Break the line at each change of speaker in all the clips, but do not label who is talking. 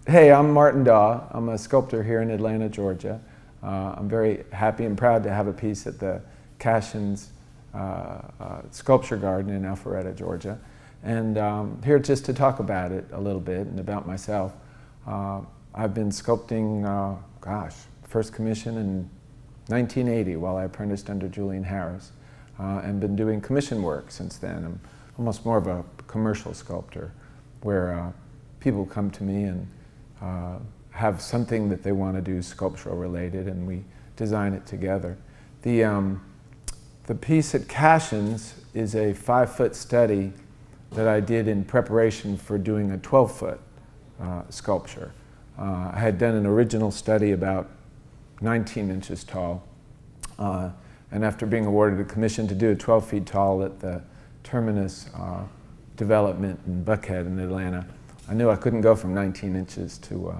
Hey, I'm Martin Dawe. I'm a sculptor here in Atlanta, Georgia. I'm very happy and proud to have a piece at the Cashin's Sculpture Garden in Alpharetta, Georgia. And here just to talk about it a little bit and about myself. I've been sculpting, first commission in 1980 while I apprenticed under Julian Harris, and been doing commission work since then. I'm almost more of a commercial sculptor where people come to me and have something that they want to do sculptural related, and we design it together. The piece at Cashin's is a 5-foot study that I did in preparation for doing a 12-foot sculpture. I had done an original study about 19 inches tall, and after being awarded a commission to do a 12 feet tall at the Terminus development in Buckhead in Atlanta, I knew I couldn't go from 19 inches to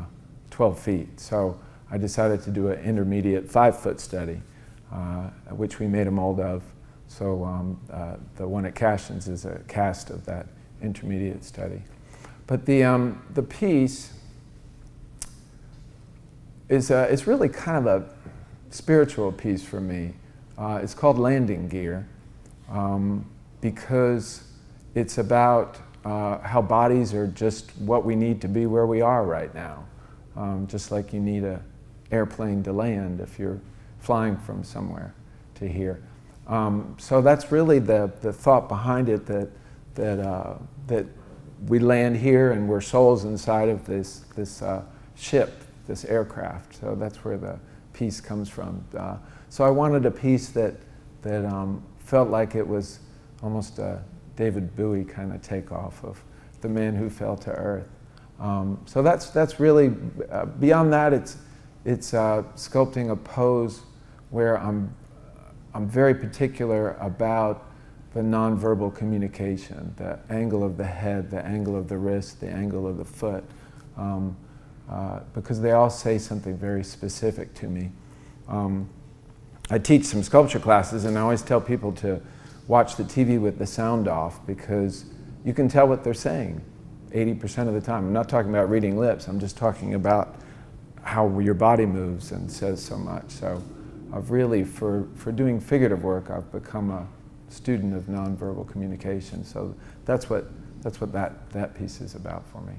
12 feet. So I decided to do an intermediate 5-foot study, which we made a mold of. So the one at Cashin's is a cast of that intermediate study. But the piece is really kind of a spiritual piece for me. It's called Landing Gear because it's about how bodies are just what we need to be where we are right now. Just like you need an airplane to land if you're flying from somewhere to here. So that's really the thought behind it, that we land here and we're souls inside of this ship, this aircraft. So that's where the piece comes from. So I wanted a piece that felt like it was almost a David Bowie kind of takeoff of the man who fell to earth. So that's really, beyond that, it's sculpting a pose where I'm very particular about the nonverbal communication, the angle of the head, the angle of the wrist, the angle of the foot, because they all say something very specific to me. I teach some sculpture classes, and I always tell people to watch the TV with the sound off, because you can tell what they're saying 80% of the time. I'm not talking about reading lips, I'm just talking about how your body moves and says so much. So I've really, for doing figurative work, I've become a student of nonverbal communication. So that's what that piece is about for me.